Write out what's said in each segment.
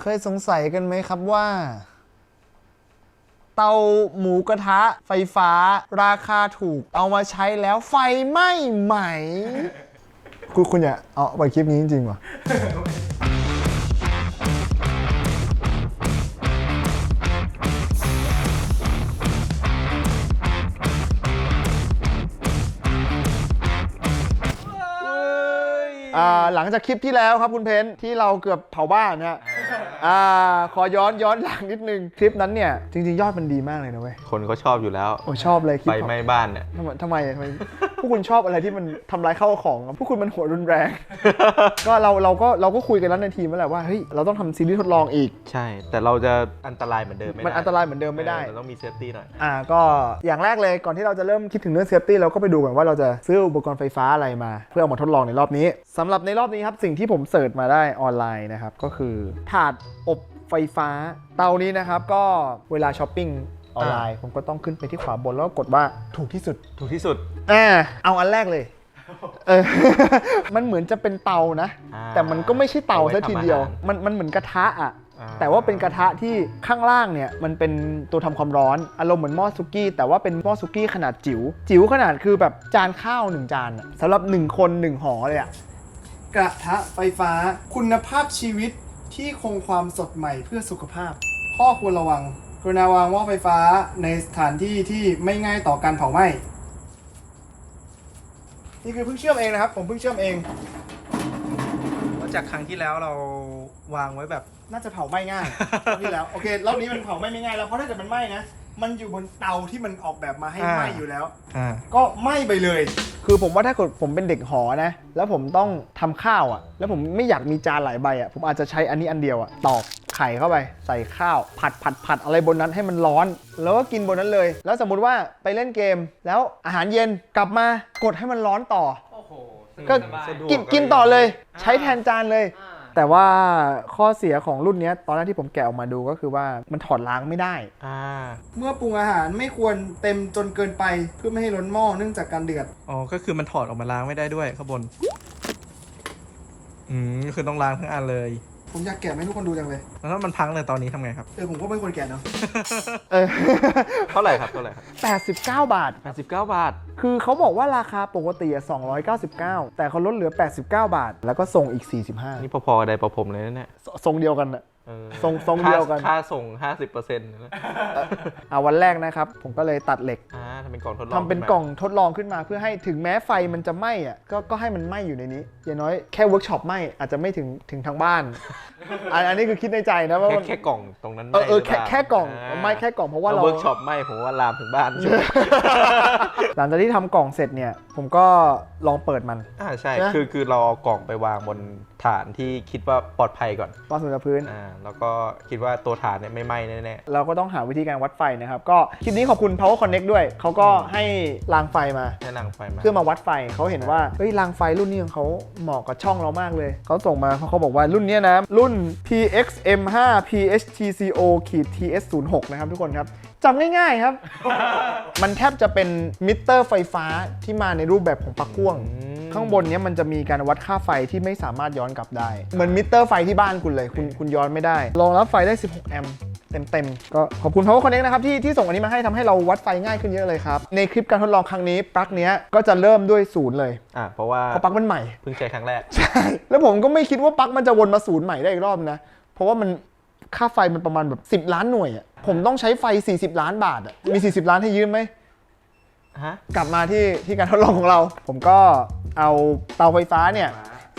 เคยสงสัยกันไหมครับว่า เตาหมูกระทะไฟฟ้าราคาถูกเอามาใช้แล้วไฟไหม้ไหม คุณอย่าเอาไปคลิปนี้จริงๆวะหลังจากคลิปที่แล้วครับคุณเพนที่เราเกือบเผาบ้านนะฮะขอย้อนหลังนิดนึงคลิปนั้นเนี่ยจริงๆยอดมันดีมากเลยนะเว้ยคนเขาชอบอยู่แล้วโอ้ชอบเลยคลิปไฟไหม้บ้านเนี่ยทำไมพวกคุณชอบอะไรที่มันทำร้ายข้าวของพวกคุณมันหัวรุนแรง ก็เราก็คุยกันแล้วในทีมนั่นแหละว่าเฮ้ยเราต้องทำซีรีส์ทดลองอีกใช่แต่เราจะอันตรายเหมือนเดิมไม่ได้มันอันตรายเหมือนเดิมไม่ได้เราต้องมีเซฟตี้หน่อยก็อย่างแรกเลยก่อนที่เราจะเริ่มคิดถึงเรื่องเซฟตี้เราก็ไปดูก่อนว่าเราจะซื้ออุปกรณ์ไฟฟ้าอะไรมาเพื่อเอามาทดลองในรอบนี้สำหรับในรอบนี้ครับสิ่งที่ผมเสิร์ชมาได้ออนไลน์นะครับก็คือถาดอบไฟฟ้าเตานี้นะครับก็เวลาช้อปปิ้งออนไลน์ผมก็ต้องขึ้นไปที่ขวาบนแล้วก็กดว่าถูกที่สุดเอาอันแรกเลยมันเหมือนจะเป็นเตานะแต่มันก็ไม่ใช่เตาซะทีเดียวมันเหมือนกระทะอ่ะแต่ว่าเป็นกระทะที่ข้างล่างเนี่ยมันเป็นตัวทำความร้อนอารมณ์เหมือนหม้อซุกี้แต่ว่าเป็นหม้อซุกี้ขนาดจิ๋วขนาดคือแบบจานข้าว1จานสำหรับ1คน1ห่อเลยอ่ะกระทะไฟฟ้าคุณภาพชีวิตที่คงความสดใหม่เพื่อสุขภาพข้อควรระวังกรุณาวางหม้อไฟฟ้าในสถานที่ที่ไม่ง่ายต่อการเผาไหม้นี่คือเพิ่งเชื่อมเองนะครับผมเพิ่งเชื่อมเองจากครั้งที่แล้วเราวางไว้แบบน่าจะเผาไหม้ง่ายนี่แล้วโอเครอบนี้มันเผาไหม้ไม่ง่ายแล้วเพราะถ้าเกิดมันไหม้นะมันอยู่บนเตาที่มันออกแบบมาให้ไหม้อยู่แล้วก็ไหม้ไปเลยคือผมว่าถ้าเกิดผมเป็นเด็กหอนะแล้วผมต้องทำข้าวอ่ะแล้วผมไม่อยากมีจานหลายใบอ่ะผมอาจจะใช้อันนี้อันเดียวอ่ะตอกไข่เข้าไปใส่ข้าวผัดอะไรบนนั้นให้มันร้อนแล้วก็กินบนนั้นเลยแล้วสมมุติว่าไปเล่นเกมแล้วอาหารเย็นกลับมากดให้มันร้อนต่อก็กินต่อเลยใช้แทนจานเลยแต่ว่าข้อเสียของรุ่นนี้ตอนแรกที่ผมแกะออกมาดูก็คือว่ามันถอดล้างไม่ได้เมื่อปรุงอาหารไม่ควรเต็มจนเกินไปเพื่อไม่ให้ล้นหม้อเนื่องจากการเดือดก็คือมันถอดออกมาล้างไม่ได้ด้วยข้างบนคือต้องล้างทั้งอันเลยผมอยากแกะให้ทุกคนดูจังเลยแล้วถ้ามันพังเลยตอนนี้ทำไงครับผมก็ไม่ควรแกะเนาะเท่าไหร่ครับ89 บาท89 บาทคือเขาบอกว่าราคาปกติ299แต่เขาลดเหลือ89 บาทแล้วก็ส่งอีก45นี่พอๆได้ประผมเลยนะเนี่ยทรงเดียวกันอะทรงเดียวกันค่าส่ง 50%นะวันแรกนะครับผมก็เลยตัดเหล็กทำเป็นกล่องทดลองขึ้นมาเพื่อให้ถึงแม้ไฟมันจะไหม้อะก็ให้มันไหม้อยู่ในนี้อย่างน้อยแค่เวิร์กช็อปไหม้อาจจะไม่ถึงทางบ้านอันนี้คือคิดในใจนะว่าแค่กล่องตรงนั้นแค่กล่องไม่แค่กล่องเพราะว่าเราเวิร์กช็อปไหม้ผมว่าลามถึงบ้านหลังจากที่ทำกล่องเสร็จเนี่ยผมก็ลองเปิดมันใช่คือเราเอากล่องไปวางบนฐานที่คิดว่าปลอดภัยก่อนวางบนพื้นแล้วก็คิดว่าตัวฐานเนี่ยไม่ไหม้แน่ๆเราก็ต้องหาวิธีการวัดไฟนะครับก็คลิปนี้ขอบคุณ Power Connect ด้วยเขาก็ให้รางไฟมาเพื่อมาวัดไฟเขาเห็นว่าเฮ้ยรางไฟรุ่นนี้ของเขาเหมาะกับช่องเรามากเลยเขาส่งมาเขาบอกว่ารุ่นนี้นะรุ่น PXM5 PHTCO-TS06 นะครับทุกคนครับจำง่ายๆครับ มันแทบจะเป็นมิเตอร์ไฟฟ้าที่มาในรูปแบบของปลั๊กพ่วงข้างบนนี้มันจะมีการวัดค่าไฟที่ไม่สามารถย้อนกลับได้เหมือนมิเตอร์ไฟที่บ้านคุณเลยคุณย้อนไม่ได้รองรับไฟได้16แอมป์เต็มก็ขอบคุณ Power Connect นะครับที่ส่งอันนี้มาให้ทำให้เราวัดไฟง่ายขึ้นเยอะเลยครับในคลิปการทดลองครั้งนี้ปลั๊กเนี้ยก็จะเริ่มด้วย0เลยเพราะปลั๊กมันใหม่เพิ่งใช้ครั้งแรกใช่แล้วผมก็ไม่คิดว่าปลั๊กมันจะวนมา0ใหม่ได้อีกรอบนะเพราะว่ามันค่าไฟมันประมาณแบบ10 ล้านหน่วยผมต้องใช้ไฟ40 ล้านบาทมี40 ล้านให้ยืมไหมกลับมาที่การทดลองของเราผมก็เอาเตาไฟฟ้าเนี่ย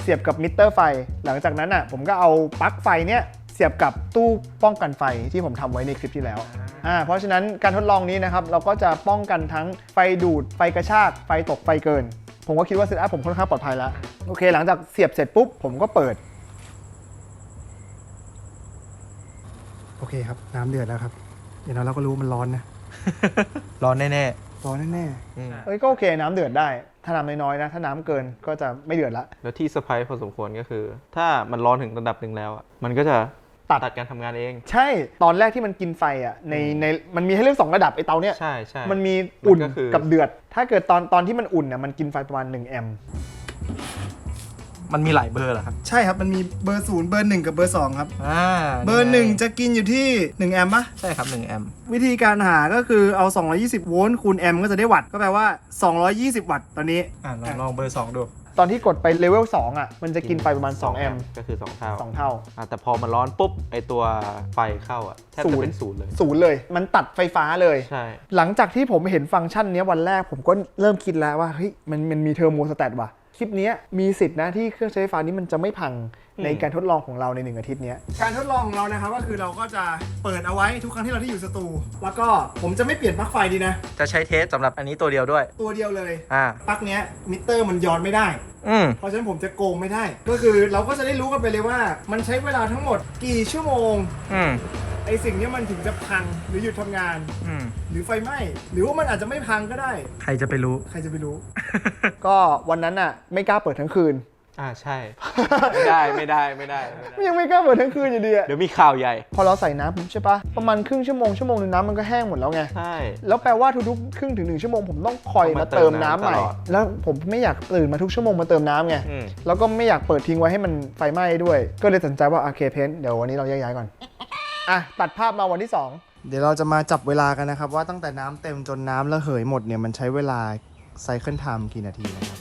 เสียบกับมิเตอร์ไฟหลังจากนั้นผมก็เอาปลั๊กไฟเนี่ยเสียบกับตู้ป้องกันไฟที่ผมทำไว้ในคลิปที่แล้วเพราะฉะนั้นการทดลองนี้นะครับเราก็จะป้องกันทั้งไฟดูดไฟกระชากไฟตกไฟเกินผมก็คิดว่าเซตอัพผมค่อนข้างปลอดภัยแล้วโอเคหลังจากเสียบเสร็จปุ๊บผมก็เปิดโอเคครับน้ำเดือดแล้วครับเดี๋ยวเราก็รู้มันร้อนนะร้อนแน่ก็โอเคน้ำเดือดได้ถ้าน้ำน้อยๆนะถ้าน้ำเกินก็จะไม่เดือดละแล้วที่เซอร์ไพรส์พอสมควรก็คือถ้ามันร้อนถึงระดับหนึ่งแล้วมันก็จะตัดการทำงานเองใช่ตอนแรกที่มันกินไฟในมันมีให้เลือก2ระดับไอเตาเนี้ยใช่มันมีอุ่นกับเดือดถ้าเกิดตอนที่มันอุ่นมันกินไฟประมาณ1 แอมป์ มันมีหลายเบอร์เหรอครับ ใช่ครับมันมีเบอร์0เบอร์1กับเบอร์2ครับ เบอร์ 1 จะกินอยู่ที่1แอมป์ปะ ใช่ครับ1แอมป์ วิธีการหาก็คือเอา220โวลต์คูณแอมป์ก็จะได้วัตต์ก็แปลว่า220วัตต์ตอนนี้ ลองเบอร์ 2 ดู ตอนที่กดไปเลเวล2อ่ะมันจะกินไฟประมาณ2แอมป์ ก็คือ 2 เท่า 2เท่า แต่พอมันร้อนปุ๊บไอตัวไฟเข้าแทบจะเป็นศูนย์เลย ศูนย์เลยมันตัดไฟฟ้าเลย ใช่ หลังจากที่ผมเห็นฟังก์ชันนี้วันแรกผมก็เริ่มคิดแล้วว่าเฮ้ยมันมีเทอร์โมสแตทว่ะคลิปนี้มีสิทธินะที่เครื่องใช้ไฟฟ้านี้มันจะไม่พังในการทดลองของเราใน1อาทิตย์นี้การทดลองของเรานะครับก็คือเราก็จะเปิดเอาไว้ทุกครั้งที่เราที่อยู่สตูแล้วก็ผมจะไม่เปลี่ยนปลั๊กไฟดีนะ จะใช้เทสสำหรับอันนี้ตัวเดียวด้วย ตัวเดียวเลย อ่า ปลั๊กเนี้ยมิเตอร์มันย้อนไม่ได้ เพราะฉะนั้นผมจะโกงไม่ได้ ก็คือเราก็จะได้รู้กันไปเลยว่ามันใช้เวลาทั้งหมดกี่ชั่วโมงไอสิ่งนี้มันถึงจะพังหรือหยุดทำงาน หรือไฟไหม้หรือว่ามันอาจจะไม่พังก็ได้ ใครจะไปรู้ ใครจะไปรู้ ก็วันนั้นอ่ะไม่กล้าเปิดทั้งคืน ใช่ ไม่ได้ ยังไม่กล้าเปิดทั้งคืนอยู่ดีอะ เดี๋ยวมีข่าวใหญ่ พอเราใส่น้ำปุ๊บใช่ปะประมาณครึ่งชั่วโมงหนึ่งน้ำมันก็แห้งหมดแล้วไง ใช่ แล้วแปลว่าทุกๆครึ่งถึง1ชั่วโมงผมต้องคอยมาเติมน้ำใหม่ ตลอด แล้วผมไม่อยากตื่นมาทุกชั่วโมงมาเติมน้ำไง แล้วก็ไม่อยากเปิดทิ้งไว้ให้มันไฟไหม้ด้วย ก็เลยตัดสินใจว่าโอเคเพนเดี๋ยววันนี้เราแยกย้ายก่อนตัดภาพมาวันที่ 2 เดี๋ยวเราจะมาจับเวลากันนะครับว่าตั้งแต่น้ำเต็มจนน้ำระเหยหมดเนี่ยมันใช้เวลาไซเคิลไทม์กี่นาทีนะครับ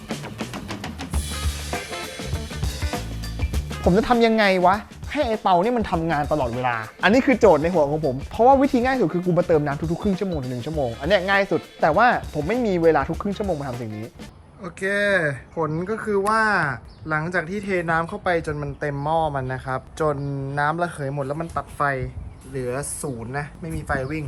ผมจะทำยังไงวะให้ไอเตาเนี่ยมันทำงานตลอดเวลา อันนี้คือโจทย์ในหัวของผม เพราะว่าวิธีง่ายสุดคือกูมาเติมน้ำทุกๆครึ่งชั่วโมงถึง1ชั่วโมง อันเนี้ยง่ายสุด แต่ว่าผมไม่มีเวลาทุกครึ่งชั่วโมงมาทำสิ่งนี้ โอเค ผลก็คือว่าหลังจากที่เทน้ำเข้าไปจนมันเต็มหม้อมันนะครับ จนน้ำระเหยหมดแล้วมันตัดไฟเหลือ0นะไม่มีไฟวิ่ง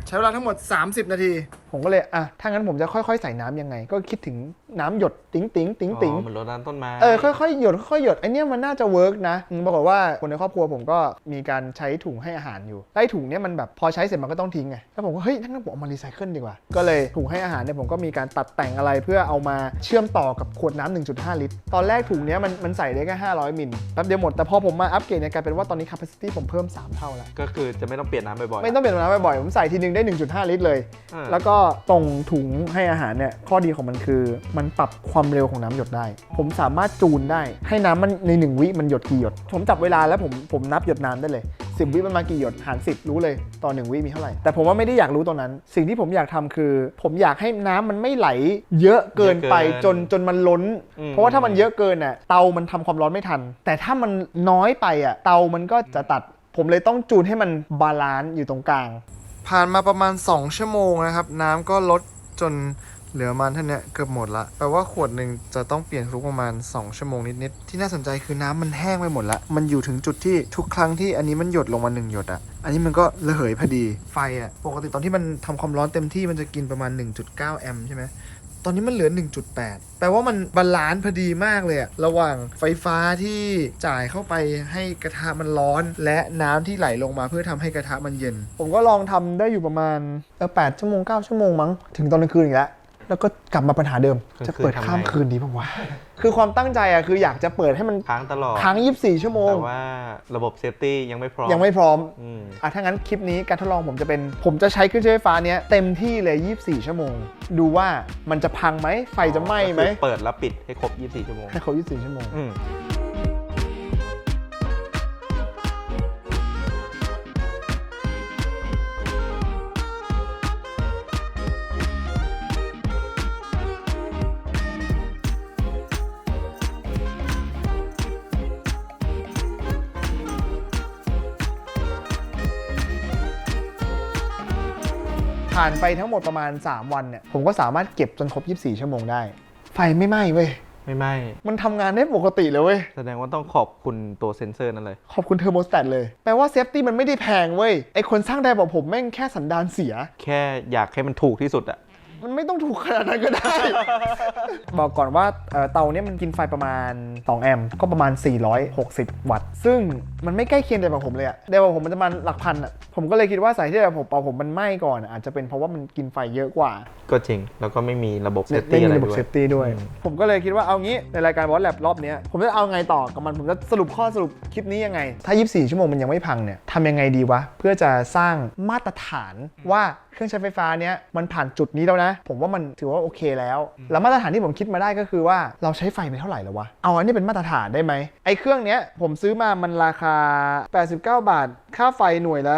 ใช้เวลาทั้งหมด30นาทีผมก็เลยถ้างั้นผมจะค่อยๆใส่น้ำยังไงก็คิดถึงน้ำหยดติ๋งติ๋งติ๋งติ๋ง เหมือนรดน้ำต้นไม้ ค่อยๆหยดค่อยๆหยดไอเนี้ยมันน่าจะเวิร์กนะปรากฏว่าคนในครอบครัวผมก็มีการใช้ถุงให้อาหารอยู่ไอถุงเนี้ยมันแบบพอใช้เสร็จมันก็ต้องทิ้งไงแล้วผมก็เฮ้ยงั้นผมเอามารีไซเคิลดีกว่าก็เลยถุงให้อาหารเนี่ยผมก็มีการตัดแต่งอะไรเพื่อเอามาเชื่อมต่อกับขวดน้ำ 1.5 ลิตรตอนแรกถุงเนี้ยมันใส่ได้แค่500มิลแป๊บเดียวหมดแต่พอผมมาอัปเกรดเนี่ยกลายเป็นว่าตอนนี้ capacity ผมเพิ่ม3เท่าแล้ว ก็คือจะไม่ต้องเปลี่ยนน้ำบ่อยๆ ไม่ต้องเปลี่ยนน้ำบ่อยๆผมใส่ทีนึงได้ 1.5 ลิตรเลยแล้วก็ตรงถุงให้อาหารเนี่ยข้อดีของมันคือมันปรับความเร็วของน้ำหยดได้ผมสามารถจูนได้ให้น้ำมันใน1วิมันหยดกี่หยดผมจับเวลาแล้วผมนับหยดน้ำได้เลย10วิมันมากี่หยดหาร10รู้เลยต่อ1วิมีเท่าไหร่แต่ผมว่าไม่ได้อยากรู้ตรงนั้นสิ่งที่ผมอยากทำคือผมอยากให้น้ำมันไม่ไหลเยอะเกินไปจนมันล้นเพราะว่าถ้ามันเยอะเกินน่ะเตามันทำความร้อนไม่ทันแต่ถ้ามันน้อยไปเตามันก็จะตัดผมเลยต้องจูนให้มันบาลานซ์อยู่ตรงกลางผ่านมาประมาณ2ชั่วโมงนะครับน้ำก็ลดจนเหลือมันเท่านี้เกือบหมดละแปลว่าขวดหนึ่งจะต้องเปลี่ยนทุกประมาณ2ชั่วโมงนิดๆที่น่าสนใจคือน้ำมันแห้งไปหมดละมันอยู่ถึงจุดที่ทุกครั้งที่อันนี้มันหยดลงมา1หยดอันนี้มันก็ระเหยพอดีไฟปกติตอนที่มันทำความร้อนเต็มที่มันจะกินประมาณ 1.9 แอมป์ใช่ไหมตอนนี้มันเหลือ 1.8 แปลว่ามันบาลานซ์พอดีมากเลยระหว่างไฟฟ้าที่จ่ายเข้าไปให้กระทะมันร้อนและน้ำที่ไหลลงมาเพื่อทำให้กระทะมันเย็นผมก็ลองทำได้อยู่ประมาณ8ชั่วโมง9ชั่วโมงมั้งถึงตอนกลางคืนอีกแล้วแล้วก็กลับมาปัญหาเดิมจะเปิดข้ามคืนดีป่าววะคือความตั้งใจคืออยากจะเปิดให้มัน ค้างตลอด ค้าง24ชั่วโมงแต่ว่าระบบเซฟตี้ยังไม่พร้อมถ้างั้นคลิปนี้การทดลองผมจะใช้เครื่องใช้ไฟฟ้าเนี้ยเต็มที่เลย24ชั่วโมงดูว่ามันจะพังไหมไฟจะไหม้ไหมเปิดแล้วปิดให้ครบ24ชั่วโมงให้ครบ24ชั่วโมงผ่านไปทั้งหมดประมาณ3วันเนี่ยผมก็สามารถเก็บจนครบ24ชั่วโมงได้ไฟไม่ไหม้เว้ยไม่ไหม้มันทำงานได้ปกติเลยเว้ยแสดงว่าต้องขอบคุณตัวเซ็นเซอร์นั่นเลยขอบคุณเทอร์โมสแตทเลยแปลว่าเซฟตี้มันไม่ได้แพงเว้ยไอคนสร้างได้บอกผมแม่งแค่สันดานเสียแค่อยากให้มันถูกที่สุดมันไม่ต้องถูกขนาดนั้นก็ได้ บอกก่อนว่าเตาเนี้ยมันกินไฟประมาณ2แอมป์ก็ประมาณ460วัตต์ซึ่งมันไม่ใกล้เคียงเดียวกับผมเลยเดียวกับผมมันจะมาหลักพันผมก็เลยคิดว่าสาเหตุที่ผมมันไหม้ก่อนอาจจะเป็นเพราะว่ามันกินไฟเยอะกว่าก็จริงแล้วก็ไม่มีระบบเซฟตี้ไม่มีระบบเซฟตี้ด้วยผมก็เลยคิดว่าเอางี้ในรายการวอทแลบรอบนี้ผมจะเอาไงต่อกับมันผมจะสรุปคลิปนี้ยังไงถ้า24ชั่วโมงมันยังไม่พังเนี่ยทำยังไงดีวะเพื่อจะสร้างมาตรฐานว่า เครื่องใช้ไฟฟ้าเนี้ยมันผ่านจุดนี้แล้วนะ ผมว่ามันถือว่าโอเคแล้ว แล้วมาตรฐานที่ผมคิดมาได้ก็คือว่าเราใช้ไฟไปเท่าไหร่แล้ววะเอาอันนี้เป็นมาตรฐานได้ไหมไอ้เครื่องเนี้ยผมซื้อมามันราคา89 บาทค่าไฟหน่วยละ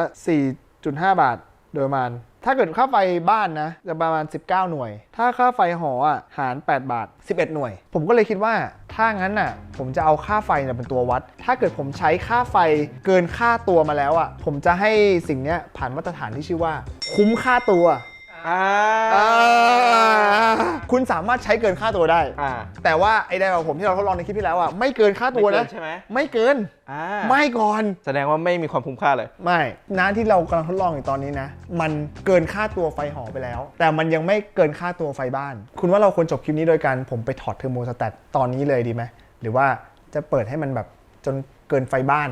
4.5 บาทโดยประมาณถ้าเกิดค่าไฟบ้านนะจะประมาณ19 หน่วยถ้าค่าไฟหออ่ะหาร8 บาท11 หน่วยผมก็เลยคิดว่าถ้างั้นน่ะผมจะเอาค่าไฟเป็นตัววัดถ้าเกิดผมใช้ค่าไฟเกินค่าตัวมาแล้วอ่ะผมจะให้สิ่งเนี้ยผ่านมาตรฐานที่ชื่อว่าคุ้มค่าตัวคุณสามารถใช้เกินค่าตัวได้แต่ว่าไอ้ไดของผมที่เราทดลองในคลิปที่แล้วอ่ะไม่เกินค่าตัวนะใช่ไหมไม่เกินไม่ก่อนแสดงว่าไม่มีความคุ้มค่าเลยไม่นะที่เรากำลังทดลองอยู่ตอนนี้นะมันเกินค่าตัวไฟหอไปแล้วแต่มันยังไม่เกินค่าตัวไฟบ้านคุณว่าเราควรจบคลิปนี้โดยการผมไปถอดเทอร์โมสแตทตอนนี้เลยดีไหมหรือว่าจะเปิดให้มันแบบจนเกินไฟบ้าน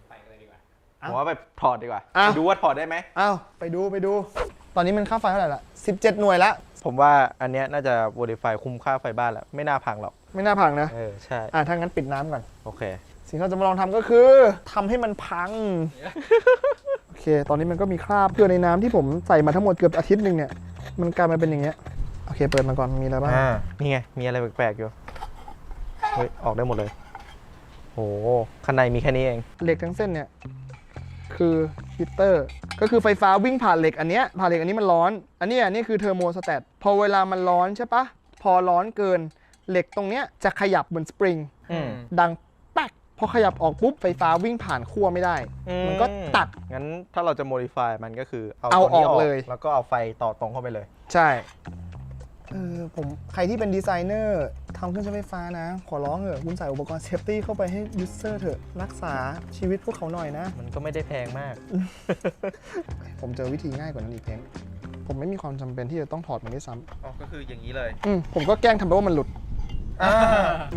ไปเลยดีกว่าผมว่าไปถอดดีกว่าดูว่าถอดได้ไหมไปดูตอนนี้มันค่าไฟเท่าไหร่ละ17 หน่วยละผมว่าอันเนี้ยน่าจะโมดิฟายคุ้มค่าไฟบ้านแล้วไม่น่าพังหรอกไม่น่าพังนะใช่ถ้างั้นปิดน้ำก่อนโอเคสิ่งที่เราจะมาลองทำก็คือทำให้มันพัง โอเคตอนนี้มันก็มีคราบเกลือในน้ำที่ผมใส่มาทั้งหมดเกือบอาทิตย์นึงเนี่ยมันกลายมาเป็นอย่างเงี้ยโอเคเปิดมาก่อนมีอะไรบ้างนี่ไงมีอะไรแปลกๆอยู่เฮ้ยออกได้หมดเลยโอ้ข้างในมีแค่นี้เองเหล็กทั้งเส้นเนี่ยคือฮีตเตอร์ก็คือไฟฟ้าวิ่งผ่านเหล็กอันเนี้ยผ่านเหล็กอันนี้มันร้อนอันนี้คือเทอร์โมสแตทพอเวลามันร้อนใช่ปะพอร้อนเกินเหล็กตรงเนี้ยจะขยับเหมือนสปริงดังแป๊กพอขยับออกปุ๊บไฟฟ้าวิ่งผ่านขั้วไม่ได้มันก็ตัดงั้นถ้าเราจะโมดิฟายมันก็คือเอาออกเลยแล้วก็เอาไฟต่อตรงเข้าไปเลยใช่ผมใครที่เป็นดีไซเนอร์ทำเครื่องใช้ไฟฟ้านะขอร้องเถอะคุณใส่อุปกรณ์เซฟตี้เข้าไปให้ยูเซอร์เถอะรักษาชีวิตพวกเขาหน่อยนะมันก็ไม่ได้แพงมาก ผมเจอวิธีง่ายกว่านั้นอีกเพนผมไม่มีความจำเป็นที่จะต้องถอดมันด้วยซ้ำก็คืออย่างนี้เลยผมก็แกล้งทำไปว่ามันหลุด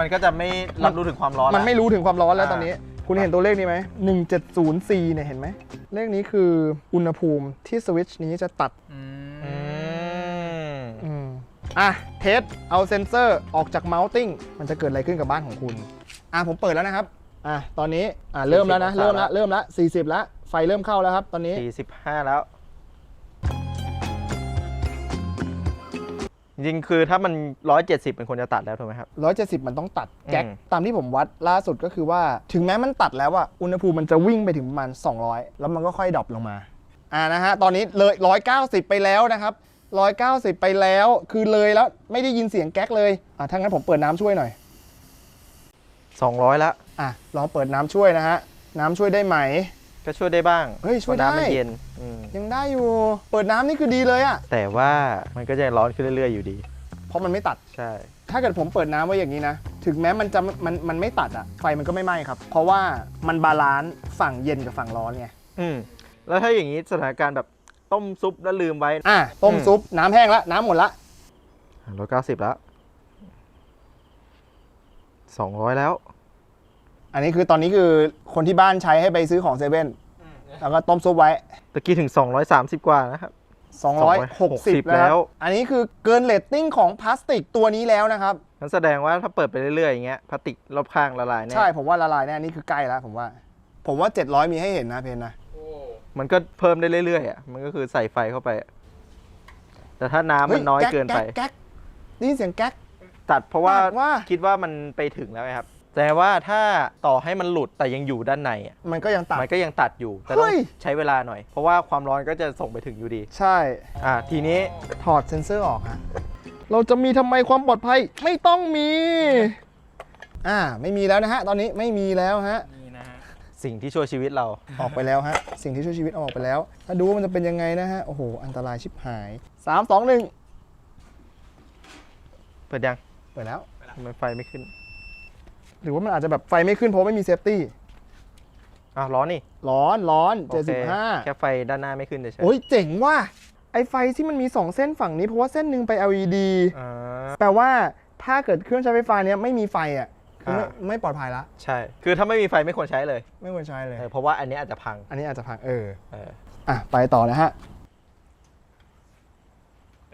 มันก็จะไม่รับรู้ถึงความร้อนมันไม่รู้ถึงความร้อนแล้วตอนนี้คุณเห็นตัวเลขนี้ไหม 170C เนี่ยเห็นไหมเลขนี้คืออุณหภูมิที่สวิตช์นี้จะตัดเทสเอาเซนเซอร์ออกจากเมาส์ติ้งมันจะเกิดอะไรขึ้นกับบ้านของคุณผมเปิดแล้วนะครับตอนนี้เริ่มแล้วนะเริ่มแล้ว40แล้วไฟเริ่มเข้าแล้วครับตอนนี้45แล้วจริงคือถ้ามัน170เป็นคนจะตัดแล้วถูกไหมครับ170มันต้องตัดแก๊กตามที่ผมวัดล่าสุดก็คือว่าถึงแม้มันตัดแล้วอุณหภูมิมันจะวิ่งไปถึงประมาณ200แล้วมันก็ค่อยดรอปลงมานะฮะตอนนี้เลย190ไปแล้วนะครับ190ไปแล้วคือเลยแล้วไม่ได้ยินเสียงแก๊กเลยถ้างั้นผมเปิดน้ำช่วยหน่อย200แล้วลองเปิดน้ำช่วยนะฮะน้ำช่วยได้ไหมก็ช่วยได้บ้างเฮ้ยช่วยได้น้ำมันเย็นยังได้อยู่เปิดน้ำนี่คือดีเลยแต่ว่ามันก็จะร้อนขึ้นเรื่อยๆอยู่ดีเพราะมันไม่ตัดใช่ถ้าเกิดผมเปิดน้ำไว้อย่างนี้นะถึงแม้มันไม่ตัดไฟมันก็ไม่ไหม้ครับเพราะว่ามันบาลานซ์ฝั่งเย็นกับฝั่งร้อนไงแล้วถ้าอย่างนี้สถานการณ์แบบต้มซุปแล้วลืมไว้ต้มซุปน้ำแห้งแล้วน้ำหมดละ190แล้ว200แล้วอันนี้คือตอนนี้คือคนที่บ้านใช้ให้ไปซื้อของเซเว่นแล้วก็ต้มซุปไว้ตะกี้ถึง230กว่านะครับ260แล้วอันนี้คือเกินเรตติ้งของพลาสติกตัวนี้แล้วนะครับนั่นแสดงว่าถ้าเปิดไปเรื่อยๆอย่างเงี้ยพลาสติกรอบข้างละลายแน่ใช่ผมว่าละลายแน่นี่คือใกล้แล้วผมว่า700มีให้เห็นนะเพนนะมันก็เพิ่มได้เรื่อยๆมันก็คือใส่ไฟเข้าไปแต่ถ้าน้ำมันน้อยเกินไปแก๊กนี่เสียงแก๊กตัดเพราะว่าคิดว่ามันไปถึงแล้วครับแต่ว่าถ้าต่อให้มันหลุดแต่ยังอยู่ด้านในมันก็ยังตัดอยู่แต่ต้องใช้เวลาหน่อยเพราะว่าความร้อนก็จะส่งไปถึงอยู่ดีใช่ทีนี้ถอดเซ็นเซอร์ออกเราจะมีทำไมความปลอดภัยไม่ต้องมีไม่มีแล้วนะฮะตอนนี้ไม่มีแล้วฮะสิ่งที่ช่วยชีวิตเราออกไปแล้วฮะสิ่งที่ช่วยชีวิตออกไปแล้วถ้าดูว่ามันจะเป็นยังไงนะฮะโอ้โหอันตรายชิบหาย3 2 1เปิดยัง เปิดแล้วทำไมไฟไม่ขึ้นหรือว่ามันอาจจะแบบไฟไม่ขึ้นเพราะไม่มีเซฟตี้ร้อนนี่ร้อน75แค่ไฟด้านหน้าไม่ขึ้นเฉยโอ้ยเจ๋งว่ะไอไฟที่มันมี2เส้นฝั่งนี้เพราะว่าเส้นหนึ่งไป LED แปลว่าถ้าเกิดเครื่องใช้ไฟฟ้าเนี้ยไม่มีไฟคือไม่ปลอดภัยละใช่คือถ้าไม่มีไฟไม่ควรใช้เลยไม่ควรใช้เลยเพราะว่าอันนี้อาจจะพังไปต่อนะฮะ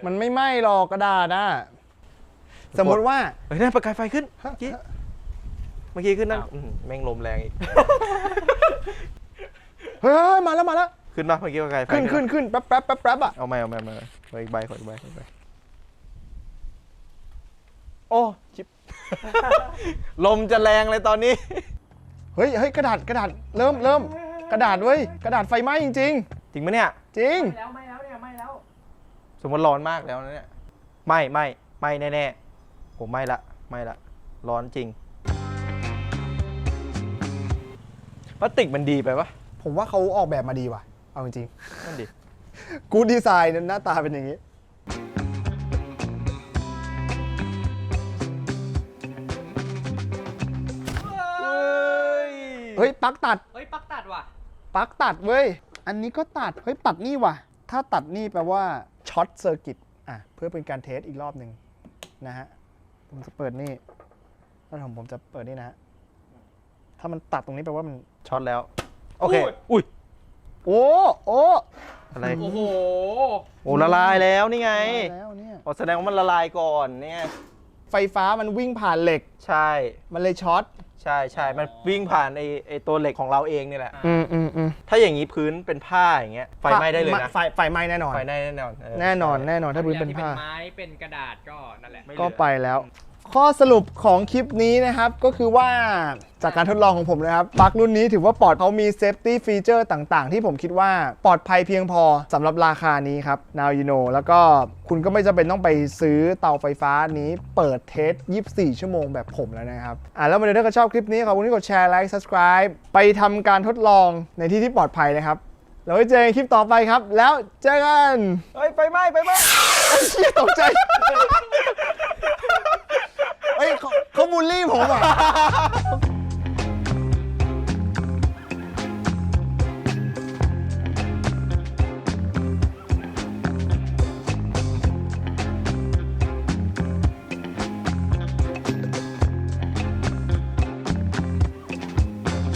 มันไม่ไหม้หรอกกระดาษสมมติว่าเนี่ยประกายไฟขึ้นเมื่อกี้ขึ้นนั่นแม่งลมแรงอีกเฮ้ยมาแล้ว ขึ้นปะเมื่อกี้ว่าไกลไฟ ขึ้นแป๊บอ่ะ เอาไม่ขออีกใบขออีกใบโอ้ชิป ลมจะแรงเลยตอนนี้ เฮ้ยกระดาษเริ่มกระดาษเว้ยกระดาษไฟไหม้จริง จริงไหมเนี่ย ๆจริง ไม่แล้วเนี่ยไม่แล้ว สมมติร้อนมากแล้วนะเนี่ยไม่แน่ๆผมไม่ละร้อนจริงพลาสติกมันดีไปปะ ผมว่าเขาออกแบบมาดีว่ะเอาจริง นั่นดิ ๆกูดีไซน์หน้าตาเป็นอย่างนี้เฮ้ยปลั๊กตัด เฮ้ยปลั๊กตัดว่ะ ปลั๊กตัดเว้ย อันนี้ก็ตัด เฮ้ยตัดนี่ว่ะ ถ้าตัดนี่แปลว่าช็อตเซอร์กิตอ่ะเพื่อเป็นการเทสอีกรอบหนึ่งนะฮะ ผมจะเปิดนี่แล้วผมจะเปิดนี่นะฮะ ถ้ามันตัดตรงนี้แปลว่ามัน ช็อตแล้ว โอเค อุ้ย โอ้ อะไร โอ้โห โอ้ละลายแล้วนี่ไง แล้วเนี่ย อ๋อแสดงว่ามันละลายก่อนเนี่ย ไฟฟ้ามันวิ่งผ่านเหล็ก ใช่ มันเลยช็อต ใช่มันวิ่งผ่านไอตัวเหล็กของเราเองนี่แหละ อืม ถ้าอย่างนี้พื้นเป็นผ้าอย่างเงี้ยไฟไหม้ได้เลยนะ ไฟไหม้แน่นอน ไฟไหม้แน่นอน แน่นอนถ้าพื้นเป็นผ้า ไม้เป็นกระดาษก็นั่นแหละ ก็ไปแล้ว ข้อสรุปของคลิปนี้นะครับก็คือว่าจากการทดลองของผมนะครับปลั๊กรุ่นนี้ถือว่าปลอดเขามีเซฟตี้ฟีเจอร์ต่างๆ ที่ผมคิดว่าปลอดภัยเพียงพอสำหรับราคานี้ครับ Now you know แล้วก็คุณก็ไม่จำเป็นต้องไปซื้อเตาไฟฟ้านี้เปิดเทส 24 ชั่วโมงแบบผมแล้วนะครับแล้วมาดูถ้าเกิดชอบคลิปนี้ขอบคุณที่กดแชร์ไลค์ subscribe ไปทำการทดลองในที่ที่ปลอดภัยนะครับแล้วไว้เจอกันคลิปต่อไปครับแล้วเจอกัน เฮ้ยไฟไหม้ เชี่ยตกใจ เฮ้ยเขาบูลลี่ผมอ่ะ